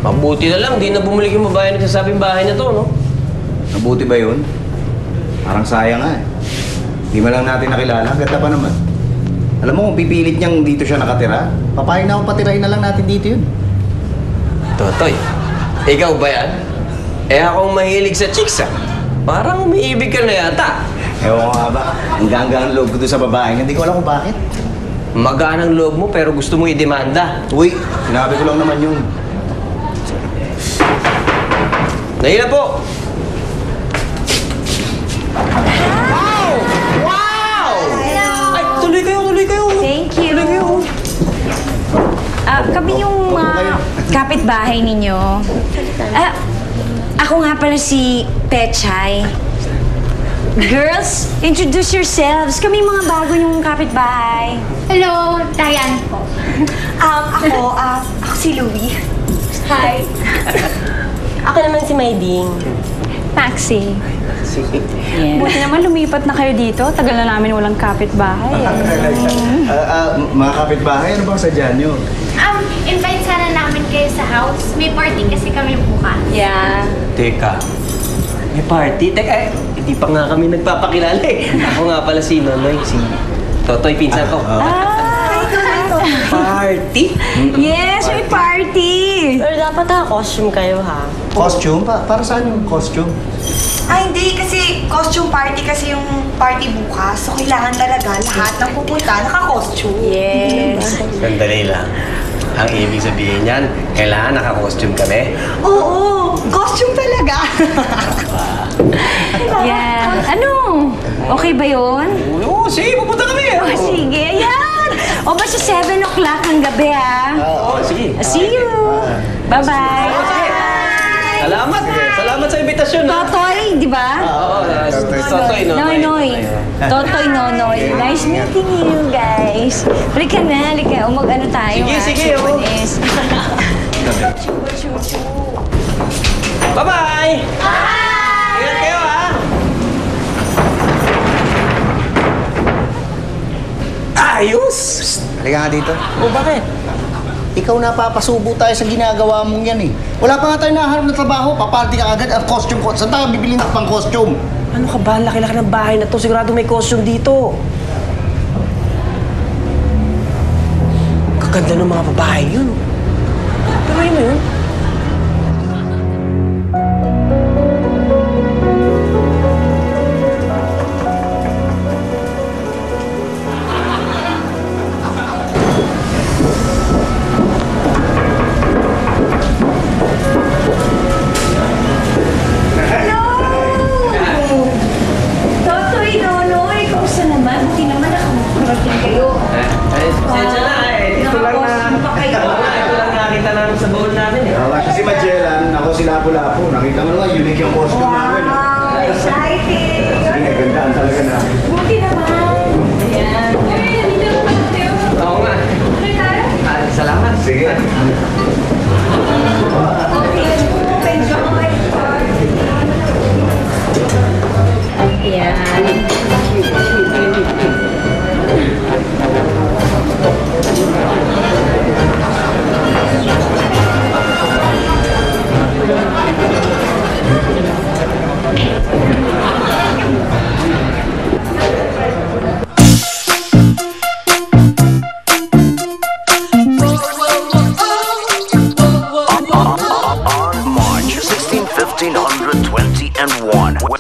Mabuti na lang, di na bumalik yung babae na nagsasabing bahay na to, no? Mabuti ba yun? Parang sayang nga eh. Di man lang natin nakilala, ganda pa naman. Alam mo kung pipilit niyang dito siya nakatira, papayag na akong patirahin na lang natin dito yun. Totoy, ikaw ba yan? Eh akong mahilig sa chicks, ah. Parang umiibig ka na yata. Ewan ko nga ba, hanggang ang loob ko doon sa babae, hindi ko alam kung bakit. Magaan ang loob mo pero gusto mo i-demanda. Uy, sinabi ko lang naman yun. Dahil na po! Wow! Wow! Ay, tuloy kayo, tuloy kayo! Thank you. Tuloy kayo! Kami yung kapitbahay ninyo. Ako nga pala si Pechay. Girls, introduce yourselves. Kami yung mga bago yung kapitbahay. Hello, Diane po. Ako si Louie. Hi. Ako naman si Mayding. Maxi. Yes. Buti naman lumipat na kayo dito. Tagal na namin walang kapitbahay. Mga kapitbahay, ano bang sadya niyo? Invite sana namin kayo sa house. May party kasi kami bukas. Yeah. Teka, may party? Teka, hindi pa nga kami nagpapakilala eh. Ako nga pala si Nonoy, si Totoy, pinsan ko. Party? Yes, may party! Pero dapat costume kayo ha. Costume? Para saan yung costume? Hindi. Kasi costume party kasi yung party bukas. So, kailangan talaga lahat ng pupunta naka-costume. Yes. Sandali lang. Ang ibig sabihin niyan, kailangan naka-costume kami? Oo! Costume talaga! Yan. Ano? Okay ba yun? Oo, sige, pupunta kami. Oh, sige, ayan! O basta 7 o'clock ng gabi, Oo, sige. See you! Bye-bye! Salamat. Salamat sa imbitasyon. Totoy, di ba? Oo, Totoy, Nonoy. Noy. Totoy, Nonoy. Nice meeting you, guys. Halika na, halika. Ano tayo, Sige, sige, Chumanis. Bye-bye! Ingat kayo, ha? Ayos! Halika nga dito. O, bakit? Ikaw napapasubo tayo sa ginagawa mong yan eh. Wala pa nga tayo nahanap na trabaho, paparty ka agad ang costume ko. Saan tayo bibili ng pang costume? Ano ka ba? Laki-laki ng bahay na to. Sigurado may costume dito. Kaganda ng mga babae yun. Tuloy mo yun. Totoy, Nonoy. Kamusta naman? Buti naman nakarating kayo. Pasensya na eh. Ito lang nakita namin sa bowl namin eh. Kasi Magellan, ako si Lapu-Lapu. Nakita mo naman, unique yung costume namin. Wow, exciting! Sige, gandaan talaga namin. Buti naman. Ayan. Oo nga. Salamat. Sige. Ayan.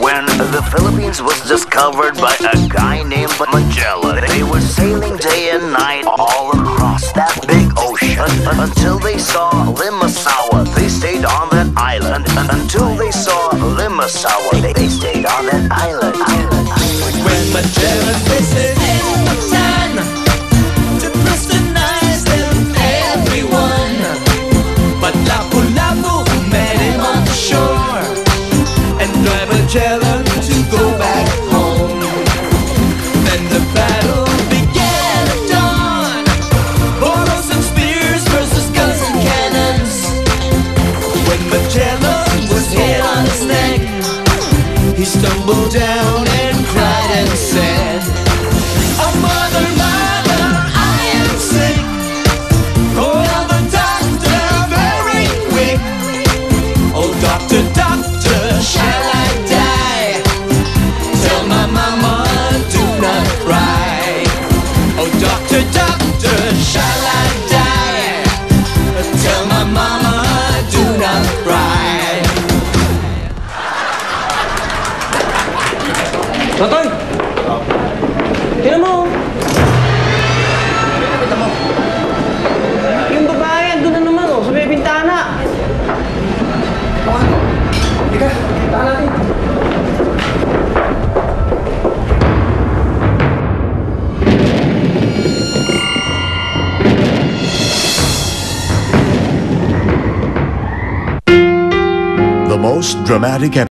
When the Philippines was discovered by a guy named Magellan, they were sailing day and night all across that big ocean until they saw Limasawa. They stayed on that island until they saw Limasawa. They stayed on that island. When Magellan visited Yucatan to Christianize everyone, but Lapu-Lapu met him on the shore and drive Magellan to go back home. Then the battle began at dawn. Boros and spears versus guns and cannons. When Magellan was hit on his neck, he stumbled down and cried and said, "Oh, mother, mother, I am sick. Call the doctor very quick." Totoy! Tingnan mo! Kita mo. Yung babae, andun na naman sa may bintana. Halika, tahan natin. The most dramatic